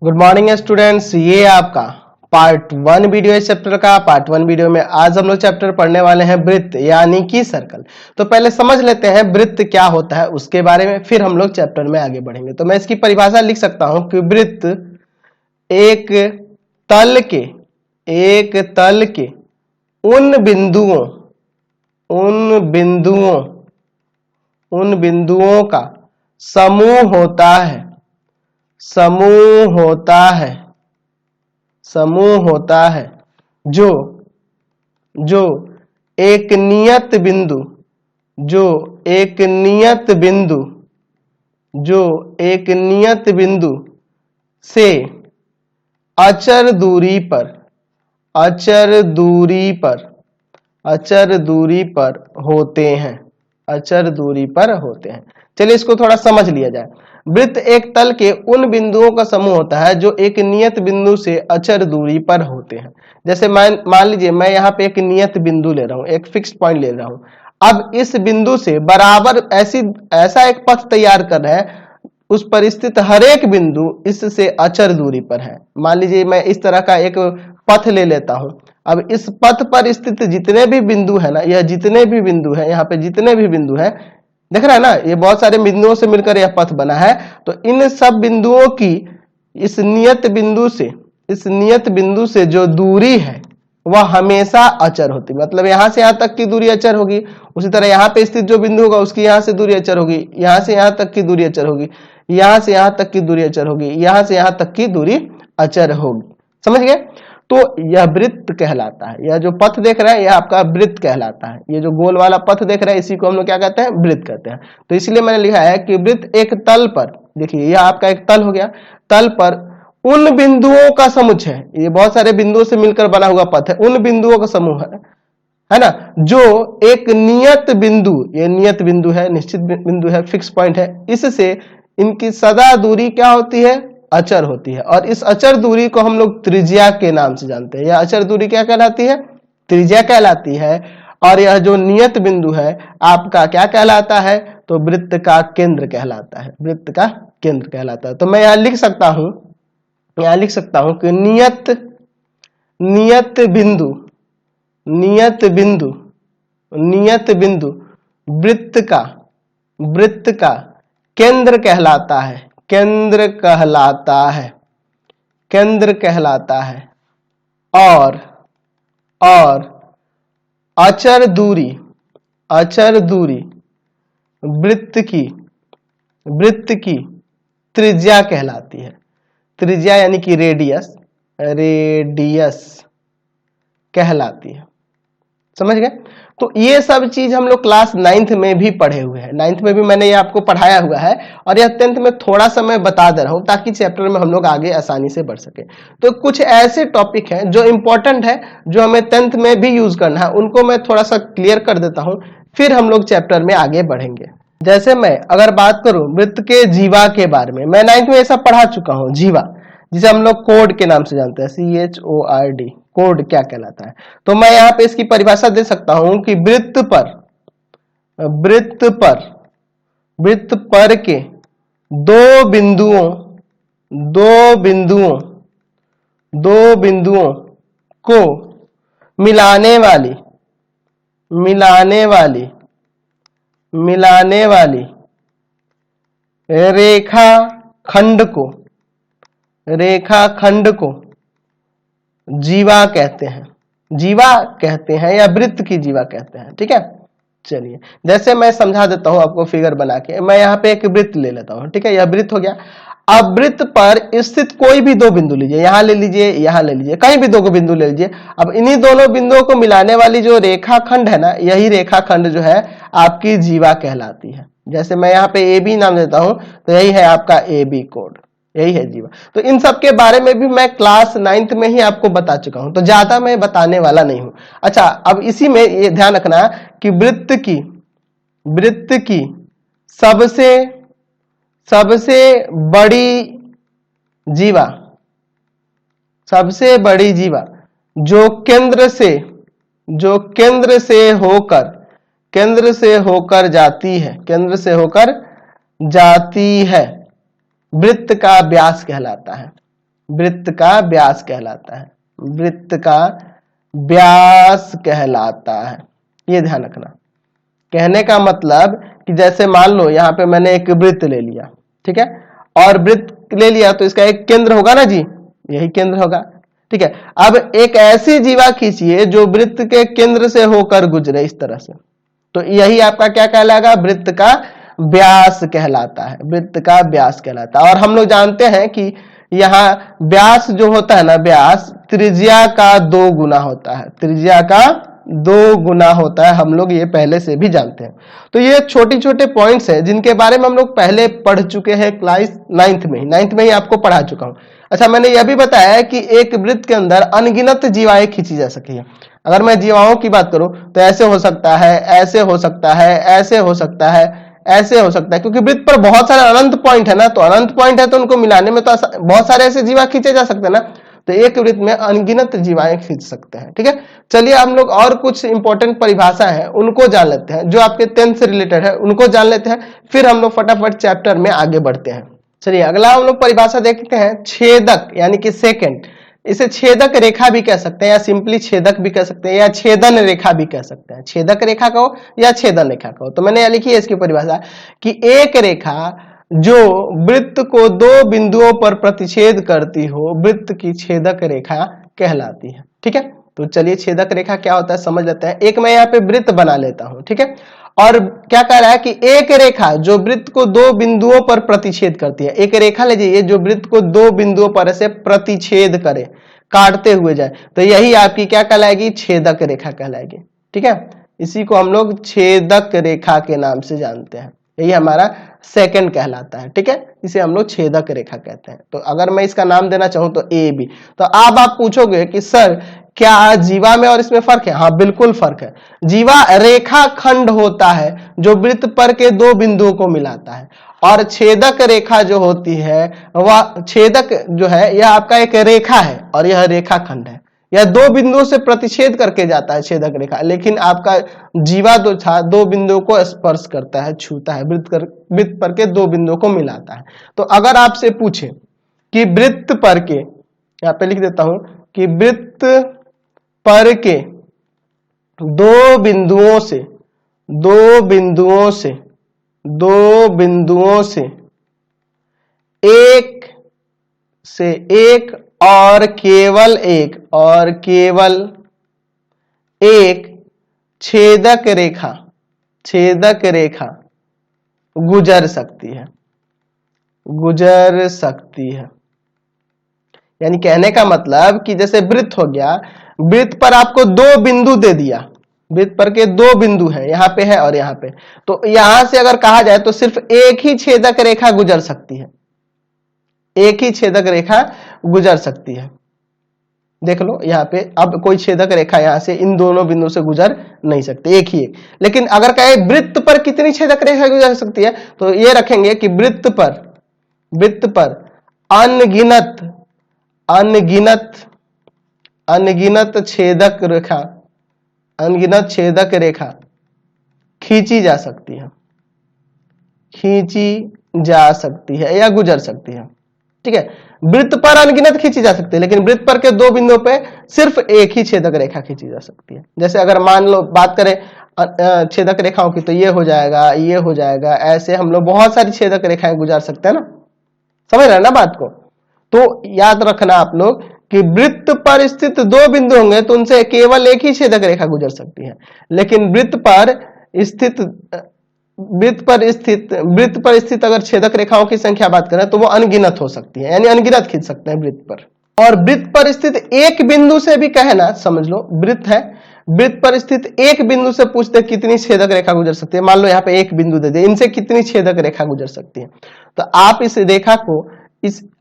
Good morning students, ये आपका part 1 video है चैप्टर का। पार्ट 1 वीडियो में आज हम लोग चैप्टर पढ़ने वाले हैं वृत्त यानी कि सर्कल। तो पहले समझ लेते हैं वृत्त क्या होता है उसके बारे में, फिर हम लोग चैप्टर में आगे बढ़ेंगे। तो मैं इसकी परिभाषा लिख सकता हूं कि वृत्त एक तल के उन बिंदुओं का समूह होता है जो एक नियत बिंदु से अचर दूरी पर होते हैं। चलिए इसको थोड़ा समझ लिया जाए। वृत्त एक तल के उन बिंदुओं का समूह होता है जो एक नियत बिंदु से अचर दूरी पर होते हैं। जैसे मान लीजिए मैं यहाँ पे एक नियत बिंदु ले रहा हूँ, एक फिक्स्ड पॉइंट ले रहा हूँ। अब इस बिंदु से बराबर ऐसा एक पथ तैयार कर रहा है, उस पर स्थित हर एक बिंदु इससे अचर दूरी पर है। मान लीजिए मैं इस तरह का एक पथ ले लेता हूं। अब इस पथ पर स्थित जितने भी बिंदु है ना, यह जितने भी बिंदु है, यहाँ पे जितने भी बिंदु है, देख रहा है ना, ये बहुत सारे बिंदुओं से मिलकर यह पथ बना है। तो इन सब बिंदुओं की इस नियत बिंदु से जो दूरी है वह हमेशा अचर होती है। मतलब यहां से यहां तक की दूरी अचर होगी, उसी तरह यहाँ पे स्थित जो बिंदु होगा उसकी यहां से दूरी अचर होगी, यहां से यहां तक की दूरी अचर होगी, यहां से यहां तक की दूरी अचर होगी, यहां से यहां तक की दूरी अचर होगी। समझ गए? तो यह वृत्त कहलाता है। यह जो पथ देख रहा है यह आपका वृत्त कहलाता है। ये जो गोल वाला पथ देख रहा है इसी को हम लोग क्या कहते हैं? वृत्त कहते हैं। तो इसलिए मैंने लिखा है कि वृत्त एक तल पर, देखिए यह आपका एक तल हो गया, तल पर उन बिंदुओं का समुच्चय है। ये बहुत सारे बिंदुओं से मिलकर बना हुआ पथ है, उन बिंदुओं का समूह है ना, जो एक नियत बिंदु, ये नियत बिंदु है, निश्चित बिंदु है, फिक्स पॉइंट है, इससे इनकी सदा दूरी क्या होती है? अचर होती है। और इस अचर दूरी को हम लोग त्रिज्या के नाम से जानते हैं। यह अचर दूरी क्या कहलाती है? त्रिज्या कहलाती है। और यह जो नियत बिंदु है आपका क्या कहलाता है? तो वृत्त का केंद्र कहलाता है। वृत्त का केंद्र कहलाता है। तो मैं यहां लिख सकता हूं कि नियत बिंदु वृत्त का केंद्र कहलाता है। और अचर दूरी वृत्त की त्रिज्या कहलाती है। त्रिज्या यानी कि रेडियस कहलाती है। समझ गए? तो ये सब चीज हम लोग क्लास 9th में भी पढ़े हुए हैं। 9th में भी मैंने ये आपको पढ़ाया हुआ है, और यह 10th में थोड़ा सा मैं बता दे रहा हूं ताकि चैप्टर में हम लोग आगे आसानी से बढ़ सके। तो कुछ ऐसे टॉपिक हैं जो इंपॉर्टेंट है, जो हमें 10th में भी यूज करना है, उनको मैं थोड़ा सा क्लियर कर देता हूं, फिर हम लोग चैप्टर में आगे बढ़ेंगे। जैसे मैं अगर बात करूं वृत्त के जीवा के बारे में, मैं 9th में ऐसा पढ़ा चुका हूं। जीवा जिसे हम लोग कोड के नाम से जानते हैं, CHORD, कोड क्या कहलाता है। तो मैं यहाँ पे इसकी परिभाषा दे सकता हूं कि वृत्त पर के दो बिंदुओं को मिलाने वाली रेखाखंड को जीवा कहते हैं या वृत्त की जीवा कहते हैं। ठीक है, चलिए जैसे मैं समझा देता हूं आपको फिगर बना के। मैं यहाँ पे एक वृत्त ले लेता हूं। ठीक है, यह वृत्त हो गया। अब वृत्त पर स्थित कोई भी दो बिंदु लीजिए, यहां ले लीजिए, यहां ले लीजिए, कहीं भी दो बिंदु ले लीजिए। अब इन्हीं दोनों बिंदुओं को मिलाने वाली जो रेखाखंड है ना, यही रेखाखंड जो है आपकी जीवा कहलाती है। जैसे मैं यहाँ पे AB नाम देता हूं, तो यही है आपका AB कोड, यही है जीवा। तो इन सब के बारे में भी मैं क्लास 9th में ही आपको बता चुका हूं, तो ज्यादा मैं बताने वाला नहीं हूं। अच्छा, अब इसी में ये ध्यान रखना कि वृत्त की सबसे बड़ी जीवा जो केंद्र से होकर जाती है वृत्त का व्यास कहलाता है। वृत्त का व्यास कहलाता है, वृत्त का व्यास कहलाता है। ये ध्यान रखना। कहने का मतलब कि जैसे मान लो यहाँ पे मैंने एक वृत्त ले लिया, ठीक है, और वृत्त ले लिया तो इसका एक केंद्र होगा ना जी, यही केंद्र होगा, ठीक है। अब एक ऐसी जीवा खींचिए जो वृत्त के केंद्र से होकर गुजरे इस तरह से, तो यही आपका क्या कहलाएगा, वृत्त का व्यास कहलाता है, वृत्त का व्यास कहलाता है। और हम लोग जानते हैं कि यहाँ व्यास जो होता है ना, व्यास त्रिज्या का 2 गुना होता है, त्रिज्या का 2 गुना होता है, हम लोग ये पहले से भी जानते हैं। तो ये छोटे छोटे पॉइंट्स हैं जिनके बारे में हम लोग पहले पढ़ चुके हैं क्लास 9th में ही आपको पढ़ा चुका हूं। अच्छा, मैंने यह भी बताया है कि एक वृत्त के अंदर अनगिनत जीवाएं खींची जा सकी है। अगर मैं जीवाओं की बात करूं तो ऐसे हो सकता है, ऐसे हो सकता है, ऐसे हो सकता है, ऐसे हो सकता है, क्योंकि वृत्त पर बहुत सारे अनंत पॉइंट है ना, तो अनंत पॉइंट है तो उनको मिलाने में तो बहुत सारे ऐसे जीवा खींचे जा सकते हैं ना, तो एक वृत्त में अनगिनत जीवाएं खींच सकते हैं, ठीक है। चलिए हम लोग और कुछ इंपॉर्टेंट परिभाषा है उनको जान लेते हैं, जो आपके 10th से रिलेटेड है उनको जान लेते हैं, फिर हम लोग फटाफट चैप्टर में आगे बढ़ते हैं। चलिए अगला हम लोग परिभाषा देखते हैं, छेदक यानी कि सेकंड। इसे छेदक रेखा भी कह सकते हैं, या सिंपली छेदक भी कह सकते हैं, या छेदन रेखा भी कह सकते हैं। छेदक रेखा कहो या छेदन रेखा कहो। तो मैंने यह लिखी है इसकी परिभाषा कि एक रेखा जो वृत्त को 2 बिंदुओं पर प्रतिच्छेद करती हो, वृत्त की छेदक रेखा कहलाती है, ठीक है। तो चलिए छेदक रेखा क्या होता है समझ लेते हैं। एक मैं यहाँ पे वृत्त बना लेता हूं, ठीक है, और क्या कह रहा है कि एक रेखा जो वृत्त को 2 बिंदुओं पर प्रतिच्छेद करती है, एक रेखा लीजिए जो वृत्त को 2 बिंदुओं पर ऐसे प्रतिच्छेद करे, काटते हुए जाए, तो यही आपकी क्या कहलाएगी, छेदक रेखा कहलाएगी, ठीक है। इसी को हम लोग छेदक रेखा के नाम से जानते हैं, यही हमारा सेकंड कहलाता है, ठीक है। इसे हम लोग छेदक रेखा कहते हैं। तो अगर मैं इसका नाम देना चाहूं तो ए बी। तो अब आप पूछोगे कि सर क्या जीवा में और इसमें फर्क है? हाँ बिल्कुल फर्क है। जीवा रेखा खंड होता है जो वृत्त पर के 2 बिंदुओं को मिलाता है, और छेदक रेखा जो होती है वह छेदक जो है यह आपका एक रेखा है और यह रेखा खंड है, यह 2 बिंदुओं से प्रतिच्छेद करके जाता है छेदक रेखा, लेकिन आपका जीवा जो था 2 बिंदुओं को स्पर्श करता है, छूता है, वृत्त पर के 2 बिंदुओं को मिलाता है। तो अगर आपसे पूछे कि वृत्त पर के, यहाँ पे लिख देता हूं कि वृत्त पर के 2 बिंदुओं से 2 बिंदुओं से 2 बिंदुओं से एक और केवल एक छेदक रेखा गुजर सकती है। यानी कहने का मतलब कि जैसे वृत्त हो गया, वृत्त पर आपको 2 बिंदु दे दिया, वृत्त पर के 2 बिंदु है, यहाँ पे है और यहाँ पे, तो यहां से अगर कहा जाए तो सिर्फ एक ही छेदक रेखा गुजर सकती है, एक ही छेदक रेखा गुजर सकती है। देख लो यहाँ पे, अब कोई छेदक रेखा यहां से इन दोनों बिंदु से गुजर नहीं सकती, एक ही एक। लेकिन अगर कहे वृत्त पर कितनी छेदक रेखा गुजर सकती है, तो ये रखेंगे कि वृत्त पर अनगिनत छेदक रेखा खींची जा सकती है या गुजर सकती है, ठीक है। वृत्त पर अनगिनत खींची जा सकती है, लेकिन वृत्त पर के 2 बिंदुओं पे सिर्फ एक ही छेदक रेखा खींची जा सकती है। जैसे अगर मान लो बात करें छेदक रेखाओं की, तो ये हो जाएगा, ऐसे हम लोग बहुत सारी छेदक रेखाएं गुजार सकते हैं ना, समझ रहे हैं ना बात को। तो याद रखना आप लोग कि वृत्त पर स्थित 2 बिंदु होंगे तो उनसे केवल एक ही छेदक रेखा गुजर सकती है, लेकिन वृत्त पर स्थित अगर छेदक रेखाओं की संख्या बात करें तो वो अनगिनत हो सकती है, यानी अनगिनत खींच सकते हैं वृत्त पर। और वृत्त पर स्थित एक बिंदु से भी कहना, समझ लो वृत्त है, वृत्त पर स्थित एक बिंदु से पूछते कितनी छेदक रेखा गुजर सकती है। मान लो यहाँ पे एक बिंदु दे दे, इनसे कितनी छेदक रेखा गुजर सकती है। तो आप इस रेखा को,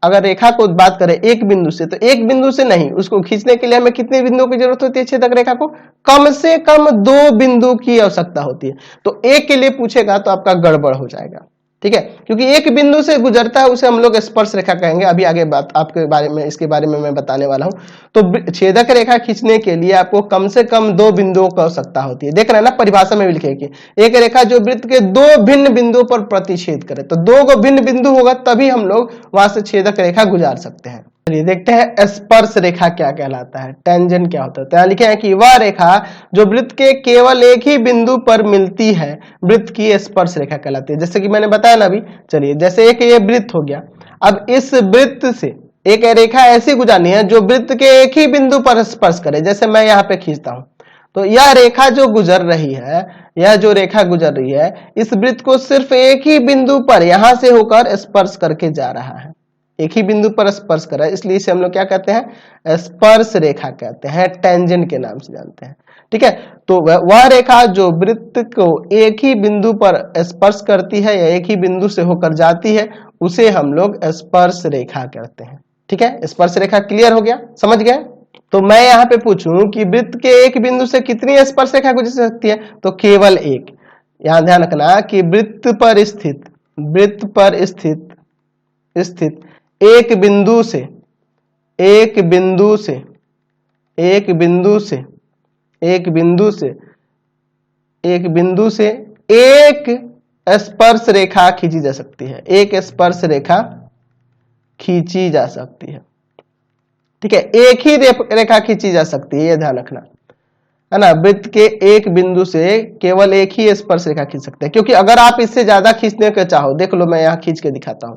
अगर रेखा को बात करें एक बिंदु से, तो एक बिंदु से नहीं, उसको खींचने के लिए हमें कितने बिंदुओं की जरूरत होती है छेदक रेखा को? कम से कम 2 बिंदु की आवश्यकता होती है। तो एक के लिए पूछेगा तो आपका गड़बड़ हो जाएगा, ठीक है, क्योंकि एक बिंदु से गुजरता है उसे हम लोग स्पर्श रेखा कहेंगे। अभी आगे बात आपके बारे में, इसके बारे में मैं बताने वाला हूं। तो छेदक रेखा खींचने के लिए आपको कम से कम 2 बिंदुओं की आवश्यकता होती है। देख रहे हैं ना, परिभाषा में भी लिखे कि एक रेखा जो वृत्त के 2 भिन्न बिंदुओं पर प्रतिच्छेद करे, तो 2 भिन्न बिंदु होगा तभी हम लोग वहां से छेदक रेखा गुजार सकते हैं। चलिए देखते हैं स्पर्श रेखा क्या कहलाता है, टेंजेंट क्या होता है। तो यहाँ लिखे हैं कि वह रेखा जो वृत्त के केवल एक ही बिंदु पर मिलती है वृत्त की स्पर्श रेखा कहलाती है। जैसे कि मैंने बताया ना अभी, चलिए जैसे एक ये वृत्त हो गया, अब इस वृत्त से एक रेखा ऐसी गुजरनी है जो वृत्त के एक ही बिंदु पर स्पर्श करे। जैसे मैं यहाँ पे खींचता हूं तो यह रेखा जो गुजर रही है, यह जो रेखा गुजर रही है इस वृत्त को सिर्फ एक ही बिंदु पर यहां से होकर स्पर्श करके जा रहा है, एक ही बिंदु पर स्पर्श कर रहा है, इसलिए इसे हम लोग क्या कहते हैं, स्पर्श रेखा कहते हैं, टेंजेंट के नाम से जानते हैं। ठीक है, तो वह रेखा जो वृत्त को एक ही बिंदु पर स्पर्श करती है या एक ही बिंदु से होकर जाती है उसे हम लोग स्पर्श रेखा कहते हैं। ठीक है, स्पर्श रेखा क्लियर हो गया, समझ गए। तो मैं यहाँ पे पूछूं कि वृत्त के एक बिंदु से कितनी स्पर्श रेखा गुजर सकती है, तो केवल एक। यहां ध्यान रखना कि वृत्त पर स्थित एक बिंदु से एक स्पर्श रेखा खींची जा सकती है, एक स्पर्श रेखा खींची जा सकती है। ठीक है, एक ही रेखा खींची जा सकती है, यह ध्यान रखना है ना। वृत्त के एक बिंदु से केवल एक ही स्पर्श रेखा खींच सकते हैं, क्योंकि अगर आप इससे ज्यादा खींचने का चाहो, देख लो मैं यहाँ खींच के दिखाता हूं।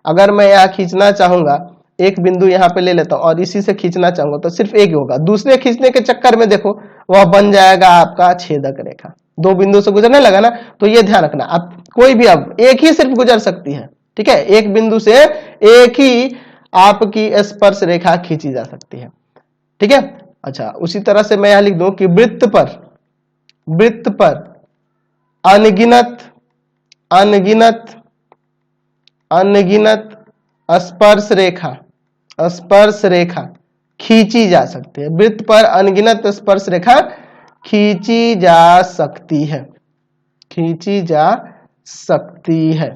अगर मैं यहाँ खींचना चाहूंगा, एक बिंदु यहाँ पे ले लेता हूं और इसी से खींचना चाहूंगा तो सिर्फ एक ही होगा। दूसरे खींचने के चक्कर में देखो वह बन जाएगा आपका छेदक रेखा, दो बिंदु से गुजरने लगा ना। तो ये ध्यान रखना, अब कोई भी अब एक ही सिर्फ गुजर सकती है। ठीक है, एक बिंदु से एक ही आपकी स्पर्श रेखा खींची जा सकती है। ठीक है, अच्छा उसी तरह से मैं यहां लिख दूं कि वृत्त पर अनगिनत स्पर्श रेखा खींची जा सकती है। वृत्त पर अनगिनत स्पर्श रेखा खींची जा सकती है।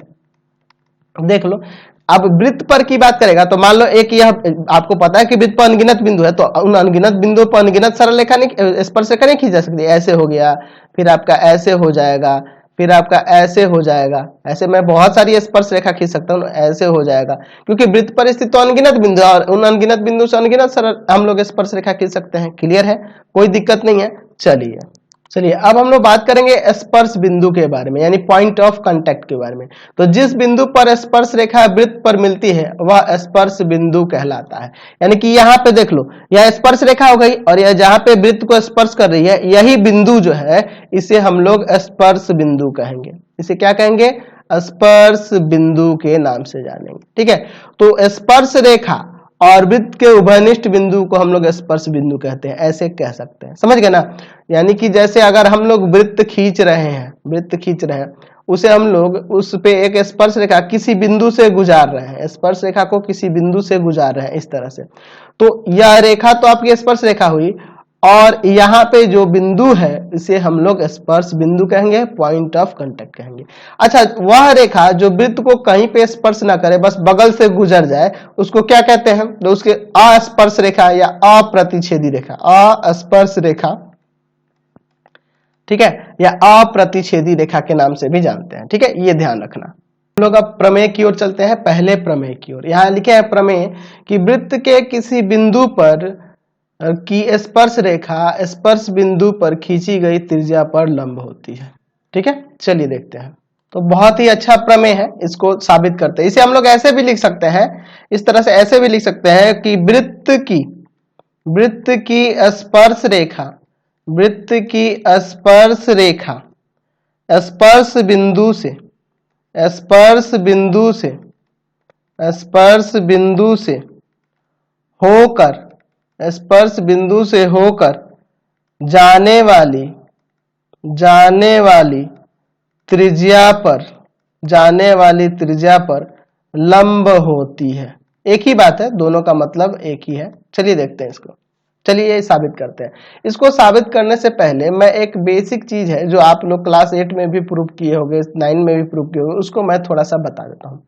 देख लो, अब वृत्त पर की बात करेगा तो मान लो एक यह आपको पता है कि वृत्त पर अनगिनत बिंदु है, तो उन अनगिनत बिंदुओं पर अनगिनत सरल रेखा नहीं, स्पर्श रेखा नहीं खींच जा सकती। ऐसे हो गया, फिर आपका ऐसे हो जाएगा, फिर आपका ऐसे हो जाएगा। ऐसे मैं बहुत सारी स्पर्श रेखा खींच सकता हूँ, ऐसे हो जाएगा, क्योंकि वृत्त पर स्थित तो अनगिनत बिंदु और उन अनगिनत बिंदु से अनगिनत सरल हम लोग स्पर्श रेखा खींच सकते हैं। क्लियर है, कोई दिक्कत नहीं है। चलिए अब हम लोग बात करेंगे स्पर्श बिंदु के बारे में, यानी पॉइंट ऑफ कांटेक्ट के बारे में। तो जिस बिंदु पर स्पर्श रेखा वृत्त पर मिलती है वह स्पर्श बिंदु कहलाता है। यानी कि यहाँ पे देख लो, यह स्पर्श रेखा हो गई और यह जहां पे वृत्त को स्पर्श कर रही है यही बिंदु जो है इसे हम लोग स्पर्श बिंदु कहेंगे। इसे क्या कहेंगे, स्पर्श बिंदु के नाम से जानेंगे। ठीक है, तो स्पर्श रेखा और वृत्त के उभयनिष्ठ बिंदु को हम लोग स्पर्श बिंदु कहते हैं, ऐसे कह सकते हैं। समझ गए ना। यानी कि जैसे अगर हम लोग वृत्त खींच रहे हैं उसे हम लोग उस पे एक स्पर्श रेखा किसी बिंदु से गुजार रहे हैं, स्पर्श रेखा को किसी बिंदु से गुजार रहे हैं इस तरह से, तो यह रेखा तो आपकी स्पर्श रेखा हुई और यहाँ पे जो बिंदु है इसे हम लोग स्पर्श बिंदु कहेंगे, पॉइंट ऑफ कांटेक्ट कहेंगे। अच्छा, वह रेखा जो वृत्त को कहीं पे स्पर्श ना करे, बस बगल से गुजर जाए, उसको क्या कहते हैं, तो उसके अस्पर्श रेखा या अप्रतिच्छेदी रेखा, अस्पर्श रेखा, ठीक है, या अप्रतिच्छेदी रेखा के नाम से भी जानते हैं। ठीक है, ये ध्यान रखना। हम लोग अब प्रमेय की ओर चलते हैं, पहले प्रमेय की ओर। यहाँ लिखे हैं प्रमेय कि वृत्त के किसी बिंदु पर की स्पर्श रेखा स्पर्श बिंदु पर खींची गई त्रिज्या पर लंब होती है। ठीक है, चलिए देखते हैं। तो बहुत ही अच्छा प्रमेय है, इसको साबित करते हैं। इसे हम लोग ऐसे भी लिख सकते हैं, इस तरह से ऐसे भी लिख सकते हैं कि वृत्त की स्पर्श रेखा स्पर्श बिंदु से होकर जाने वाली त्रिज्या पर लंब होती है। एक ही बात है, दोनों का मतलब एक ही है। चलिए देखते हैं इसको, चलिए ये साबित करते हैं। इसको साबित करने से पहले मैं एक बेसिक चीज है जो आप लोग क्लास 8 में भी प्रूव किए होंगे, 9 में भी प्रूव किए होंगे, उसको मैं थोड़ा सा बता देता हूँ।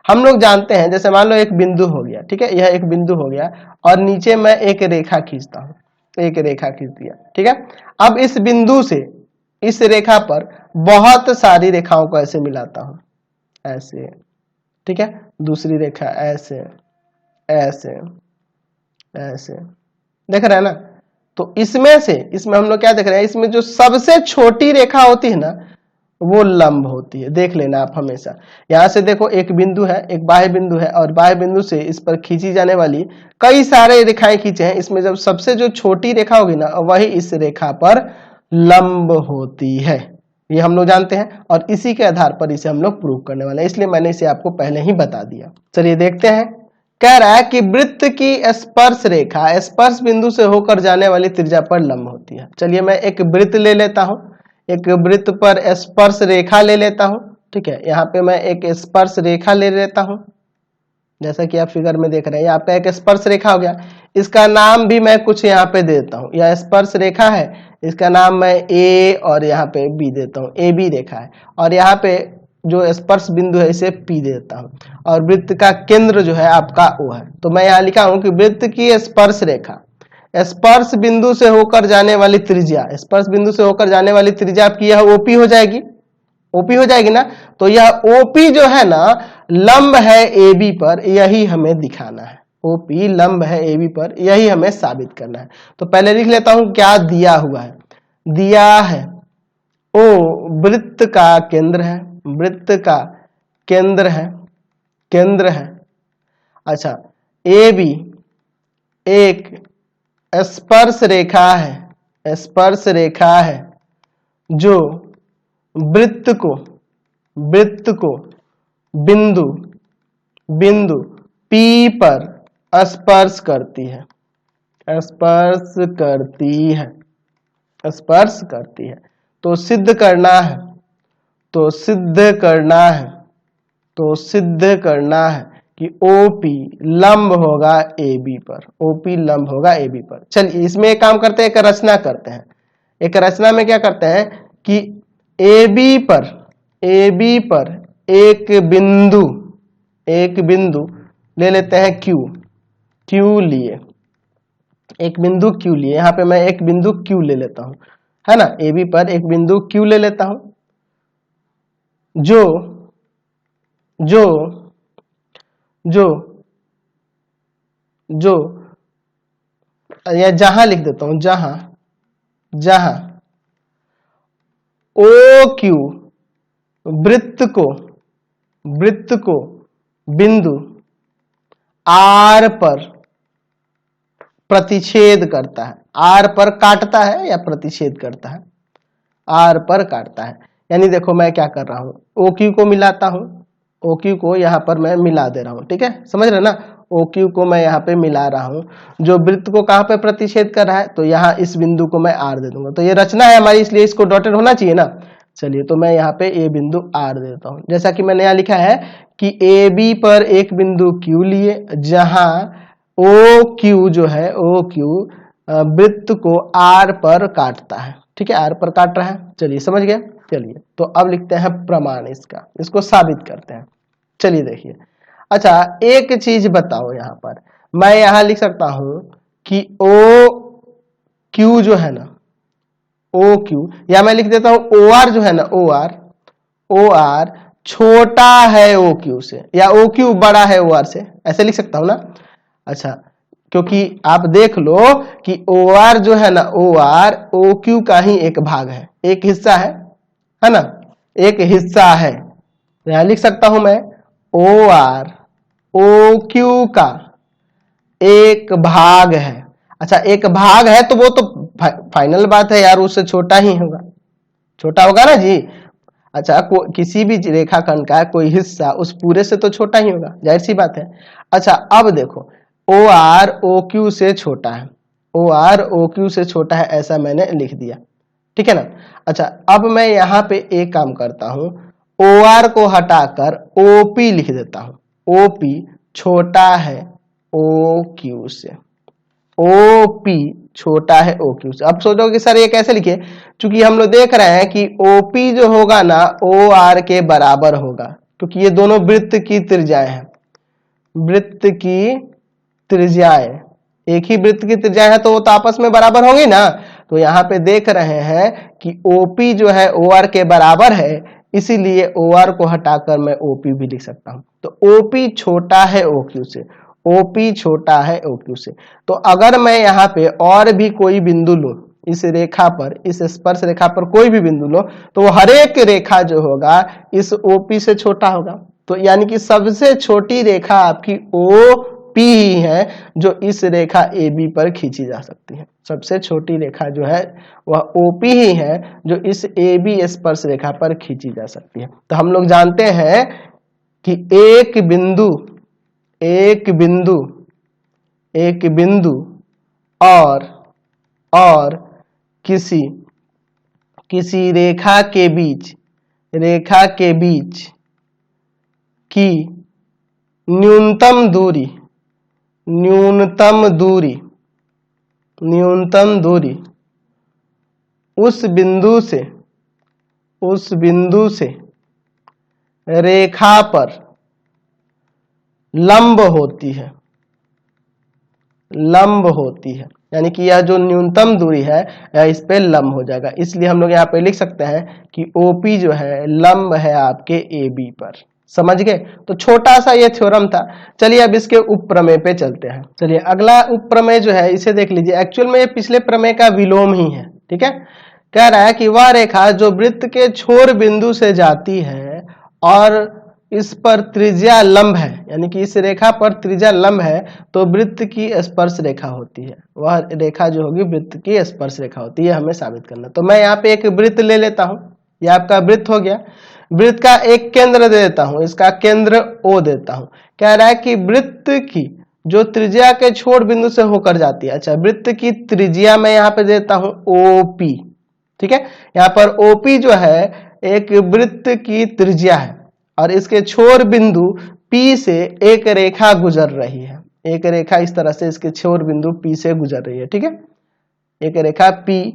हम लोग जानते हैं, जैसे मान लो एक बिंदु हो गया, ठीक है, यह एक बिंदु हो गया और नीचे मैं एक रेखा खींचता हूँ, एक रेखा खींच दिया। ठीक है, अब इस बिंदु से इस रेखा पर बहुत सारी रेखाओं को ऐसे मिलाता हूँ, ऐसे, ठीक है, दूसरी रेखा ऐसे ऐसे ऐसे देख रहे हैं ना। तो इसमें हम लोग क्या देख रहे हैं, इसमें जो सबसे छोटी रेखा होती है ना वो लंब होती है। देख लेना आप हमेशा। यहां से देखो एक बिंदु है, एक बाह्य बिंदु है, और बाह्य बिंदु से इस पर खींची जाने वाली कई सारे रेखाएं खींचे हैं। इसमें जब सबसे जो छोटी रेखा होगी ना वही इस रेखा पर लंब होती है, ये हम लोग जानते हैं। और इसी के आधार पर इसे हम लोग प्रूव करने वाले हैं, इसलिए मैंने इसे आपको पहले ही बता दिया। चलिए देखते हैं। कह रहा है कि वृत्त की स्पर्श रेखा स्पर्श बिंदु से होकर जाने वाली त्रिज्या पर लंब होती है। चलिए मैं एक वृत्त ले लेता हूं, एक वृत्त पर स्पर्श रेखा ले लेता हूं। ठीक है, यहाँ पे मैं एक स्पर्श रेखा ले लेता हूं, जैसा कि आप फिगर में देख रहे हैं। यहाँ पे एक स्पर्श रेखा हो गया, इसका नाम भी मैं कुछ यहाँ पे देता हूँ। यह स्पर्श रेखा है, इसका नाम मैं ए और यहाँ पे बी देता हूँ, ए बी रेखा है। और यहाँ पे जो स्पर्श बिंदु है इसे पी देता हूँ, और वृत्त का केंद्र जो है आपका ओ है। तो मैं यहाँ लिखा हूँ कि वृत्त की स्पर्श रेखा स्पर्श बिंदु से होकर जाने वाली त्रिज्या, स्पर्श बिंदु से होकर जाने वाली त्रिज्या आपकी यह ओपी हो जाएगी, ओपी हो जाएगी ना। तो यह ओपी जो है ना लंब है ए बी पर, यही हमें दिखाना है। ओपी लंब है ए बी पर, यही हमें साबित करना है। तो पहले लिख लेता हूं क्या दिया हुआ है। दिया है ओ वृत्त का केंद्र है, वृत्त का केंद्र है, केंद्र है। अच्छा, ए बी एक स्पर्श रेखा है, स्पर्श रेखा है जो वृत्त को बिंदु P पर स्पर्श करती है, स्पर्श करती है, स्पर्श करती है। तो सिद्ध करना है, तो सिद्ध करना है, तो सिद्ध करना है कि OP लंब होगा AB पर, OP लंब होगा AB पर। चलिए इसमें एक काम करते हैं, एक रचना करते हैं। एक रचना में क्या करते हैं कि AB पर एक बिंदु ले लेते हैं Q लिए, एक बिंदु Q लिए। यहाँ पे मैं एक बिंदु Q ले लेता हूं, है ना। AB पर एक बिंदु Q ले लेता हूं जो जो जो जो या जहां लिख देता हूं, जहां OQ वृत्त को बिंदु R पर प्रतिच्छेद करता है, R पर काटता है या प्रतिच्छेद करता है, R पर काटता है। यानी देखो मैं क्या कर रहा हूं, OQ को मिलाता हूं, OQ को यहां पर मैं मिला दे रहा हूं। ठीक है, समझ रहे ना। OQ को मैं यहाँ पे मिला रहा हूं, जो वृत्त को कहां पे प्रतिच्छेद कर रहा है, तो यहाँ इस बिंदु को मैं R दे दूंगा। तो ये रचना है हमारी, इसलिए इसको डॉटेड होना चाहिए ना। चलिए तो मैं यहाँ पे ए बिंदु R देता हूं, जैसा कि मैंने यहाँ लिखा है कि AB पर एक बिंदु Q लिए, जहां OQ जो है OQ वृत्त को R पर काटता है। ठीक है, R पर काट रहा है। चलिए समझ गए। चलिए तो अब लिखते हैं प्रमाण इसका, इसको साबित करते हैं। चलिए देखिए। अच्छा एक चीज बताओ, यहाँ पर मैं यहाँ लिख सकता हूं कि OQ जो है ना, OQ, या मैं लिख देता हूं OR जो है ना, OR छोटा है OQ से, या OQ बड़ा है OR से, ऐसे लिख सकता हूं ना। अच्छा, क्योंकि आप देख लो कि OR जो है ना, OR OQ का ही एक भाग है, एक हिस्सा है ना, एक हिस्सा है। यहां लिख सकता हूं मैं OR OQ का एक भाग है। अच्छा एक भाग है तो वो तो फाइनल बात है यार, उससे छोटा ही होगा, छोटा होगा ना जी। अच्छा किसी भी रेखाखंड का कोई हिस्सा उस पूरे से तो छोटा ही होगा, जाहिर सी बात है। अच्छा अब देखो OR OQ से छोटा है, OR OQ से छोटा है, ऐसा मैंने लिख दिया। ठीक है ना। अच्छा अब मैं यहाँ पे एक काम करता हूं, OR को हटाकर OP लिख देता हूं। OP छोटा है OQ से, OP छोटा है OQ से। अब सोचो कि सर ये कैसे लिखे, क्योंकि हम लोग देख रहे हैं कि OP जो होगा ना OR के बराबर होगा, क्योंकि ये दोनों वृत्त की त्रिज्याएं हैं, वृत्त की त्रिज्याएं, एक ही वृत्त की त्रिज्या है तो वो तो आपस में बराबर होंगी ना। तो यहाँ पे देख रहे हैं कि OP जो है OR के बराबर है, इसीलिए OR को हटाकर मैं OP भी लिख सकता हूं। तो OP छोटा है OQ से, OP छोटा है OQ से। तो अगर मैं यहाँ पे और भी कोई बिंदु लूं इस रेखा पर, इस स्पर्श रेखा पर कोई भी बिंदु लो, तो वो हर एक रेखा जो होगा इस OP से छोटा होगा। तो यानी कि सबसे छोटी रेखा आपकी OP ही है जो इस रेखा AB पर खींची जा सकती है। सबसे छोटी रेखा जो है वह OP ही है जो इस AB स्पर्श रेखा पर खींची जा सकती है। तो हम लोग जानते हैं कि एक बिंदु और किसी रेखा के बीच की न्यूनतम दूरी उस बिंदु से रेखा पर लंब होती है। यानी कि यह जो न्यूनतम दूरी है यह इस पे लंब हो जाएगा। इसलिए हम लोग यहाँ पे लिख सकते हैं कि OP जो है लंब है आपके AB पर। समझ गए? तो छोटा सा ये थ्योरम था। चलिए अब इसके उपप्रमेय पे चलते हैं। चलिए अगला उपप्रमेय जो है इसे देख लीजिए। एक्चुअल में ये पिछले प्रमेय का विलोम ही है। ठीक है, कह रहा है कि वह रेखा जो वृत्त के छोर बिंदु से जाती है और इस पर त्रिज्या लंब है, यानी कि इस रेखा पर त्रिज्या लंब है, तो वृत्त की स्पर्श रेखा होती है। वह रेखा जो होगी वृत्त की स्पर्श रेखा होती है, हमें साबित करना। तो मैं यहाँ पे एक वृत्त ले लेता हूँ, यह आपका वृत्त हो गया। वृत्त का एक केंद्र दे देता हूँ, इसका केंद्र O देता हूँ। कह रहा है कि वृत्त की जो त्रिज्या के छोर बिंदु से होकर जाती है, अच्छा वृत्त की त्रिज्या मैं यहाँ पे देता हूँ OP। ठीक है, यहाँ पर OP जो है एक वृत्त की त्रिज्या है और इसके छोर बिंदु P से एक रेखा गुजर रही है। एक रेखा इस तरह से इसके छोर बिंदु P से गुजर रही है। ठीक है, एक रेखा P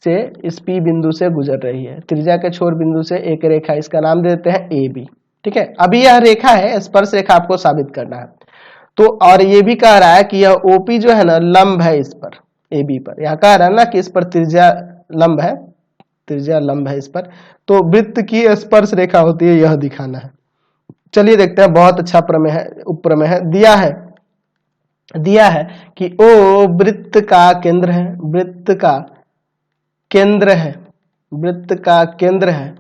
से इस P बिंदु से गुजर रही है। त्रिज्या के छोर बिंदु से एक रेखा, इसका नाम दे देते हैं AB। ठीक है, अभी यह रेखा है, स्पर्श रेखा आपको साबित करना है। तो और ये भी कह रहा है कि यह OP जो है ना लंब है इस पर, AB पर। यहाँ कह रहा है ना कि इस पर त्रिज्या लंब है इस पर, तो वृत्त की स्पर्श रेखा होती है, यह दिखाना है। चलिए देखते हैं, बहुत अच्छा प्रमेय है, उपप्रमेय है। दिया है कि O वृत्त का केंद्र है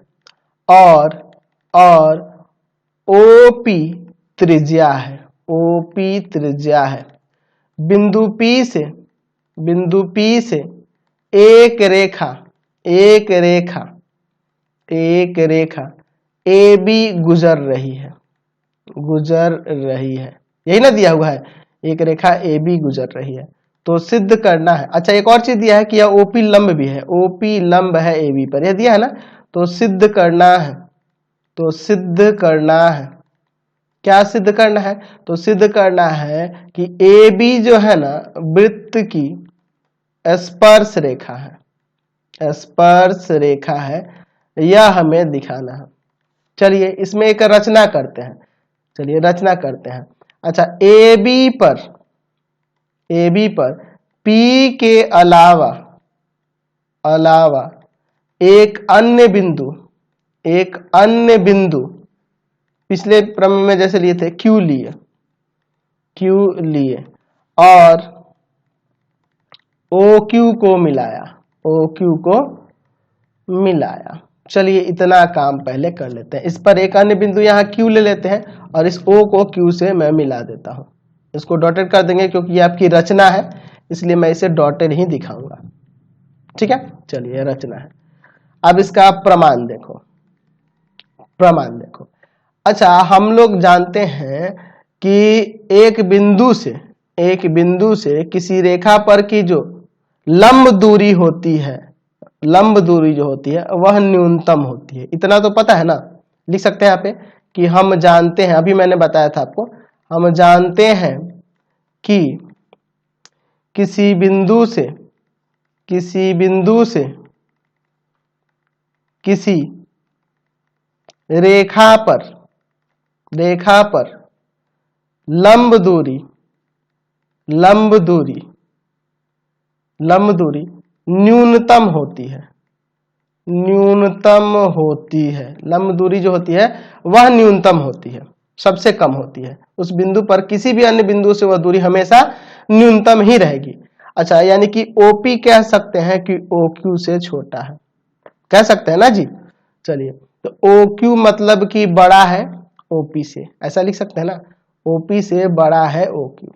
और OP त्रिज्या है। बिंदु P से एक रेखा AB गुजर रही है। यही ना दिया हुआ है, एक रेखा AB गुजर रही है। तो सिद्ध करना है। अच्छा एक और चीज दिया है कि यह OP लंब भी है, OP लंब है AB पर, यह दिया है ना। तो सिद्ध करना है। क्या सिद्ध करना है? तो सिद्ध करना है कि AB जो है ना वृत्त की स्पर्श रेखा है, यह हमें दिखाना है। चलिए इसमें एक रचना करते हैं। अच्छा AB पर P के अलावा एक अन्य बिंदु पिछले प्रमेय में जैसे लिए थे Q लिए और OQ को मिलाया। चलिए इतना काम पहले कर लेते हैं। इस पर एक अन्य बिंदु यहाँ Q ले लेते हैं और इस O को Q से मैं मिला देता हूँ। इसको डॉटेड कर देंगे क्योंकि ये आपकी रचना है, इसलिए मैं इसे डॉटेड ही दिखाऊंगा। ठीक है, चलिए रचना है। अब इसका प्रमाण देखो। अच्छा हम लोग जानते हैं कि एक बिंदु से किसी रेखा पर की जो लंब दूरी जो होती है वह न्यूनतम होती है। इतना तो पता है ना, लिख सकते हैं यहाँ पे कि हम जानते हैं, अभी मैंने बताया था आपको, हम जानते हैं कि किसी बिंदु से किसी रेखा पर लंब दूरी न्यूनतम होती है। लंब दूरी जो होती है वह न्यूनतम होती है। सबसे कम होती है। उस बिंदु पर किसी भी अन्य बिंदु से वह दूरी हमेशा न्यूनतम ही रहेगी। अच्छा, यानी कि OP कह सकते हैं कि OQ से छोटा है, कह सकते हैं ना जी। चलिए, तो OQ मतलब कि बड़ा है OP से, ऐसा लिख सकते हैं ना, OP से बड़ा है OQ,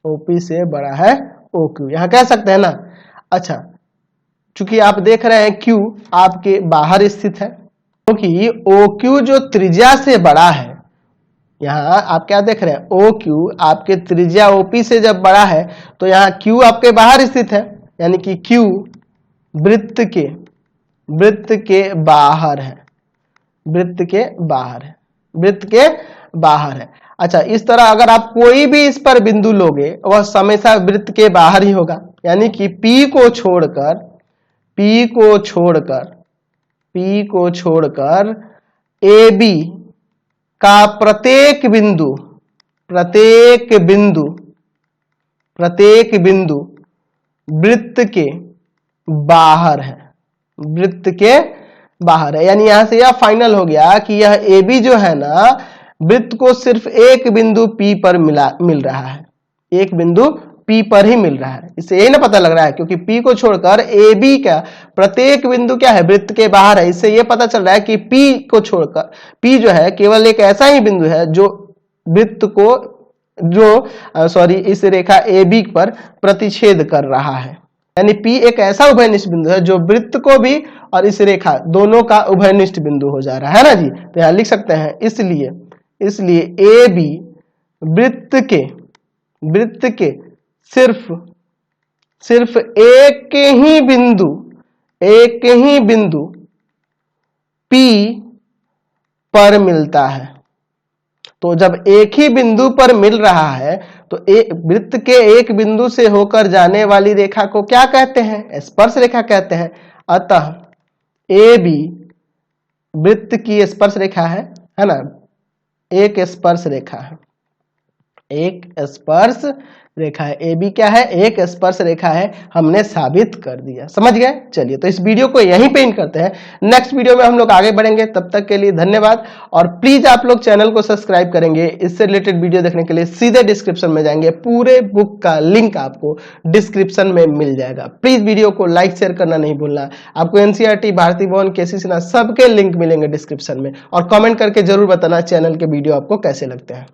OP से बड़ा है OQ, यहां कह सकते हैं ना। अच्छा, चूंकि आप देख रहे हैं Q आपके बाहर स्थित है, क्योंकि OQ जो त्रिज्या से बड़ा है, यहाँ आप क्या देख रहे हैं, OQ आपके त्रिज्या OP से जब बड़ा है तो यहाँ Q आपके बाहर स्थित है, यानी कि Q वृत्त के बाहर है, वृत्त के बाहर है, वृत्त के बाहर है। अच्छा, इस तरह अगर आप कोई भी इस पर बिंदु लोगे वह हमेशा वृत्त के बाहर ही होगा, यानी कि P को छोड़कर AB का प्रत्येक बिंदु वृत्त के बाहर है, वृत्त के बाहर है। यानी यहां से यह फाइनल हो गया कि यह AB जो है ना, वृत्त को सिर्फ एक बिंदु P पर मिल रहा है, एक बिंदु P पर ही मिल रहा है। इससे यही ना पता लग रहा है, क्योंकि P को छोड़कर AB का प्रत्येक बिंदु क्या है, वृत्त के बाहर है। इससे यह पता चल रहा है कि P को छोड़कर, P जो है केवल एक ऐसा ही बिंदु है जो वृत्त को इस रेखा AB पर प्रतिच्छेद कर रहा है। यानी P एक ऐसा उभयनिष्ठ बिंदु है जो वृत्त को भी और इस रेखा दोनों का उभयनिष्ठ बिंदु हो जा रहा है ना जी। तो यहां लिख सकते हैं, इसलिए AB वृत्त के सिर्फ एक ही बिंदु P पर मिलता है। तो जब एक ही बिंदु पर मिल रहा है तो वृत्त के एक बिंदु से होकर जाने वाली रेखा को क्या कहते हैं, स्पर्श रेखा कहते हैं। अतः AB वृत्त की स्पर्श रेखा है ना, एक स्पर्श रेखा है, एक स्पर्श रेखा है। AB क्या है, एक स्पर्श रेखा है, हमने साबित कर दिया। समझ गए। चलिए, तो इस वीडियो को यहीं पे एंड करते हैं, नेक्स्ट वीडियो में हम लोग आगे बढ़ेंगे। तब तक के लिए धन्यवाद, और प्लीज आप लोग चैनल को सब्सक्राइब करेंगे। इससे रिलेटेड वीडियो देखने के लिए सीधे डिस्क्रिप्शन में जाएंगे, पूरे बुक का लिंक आपको डिस्क्रिप्शन में मिल जाएगा। प्लीज वीडियो को लाइक शेयर करना नहीं भूलना। आपको NCERT, भारती भवन, KC सिन्हा सबके लिंक मिलेंगे डिस्क्रिप्शन में। और कमेंट करके जरूर बताना चैनल के वीडियो आपको कैसे लगते हैं।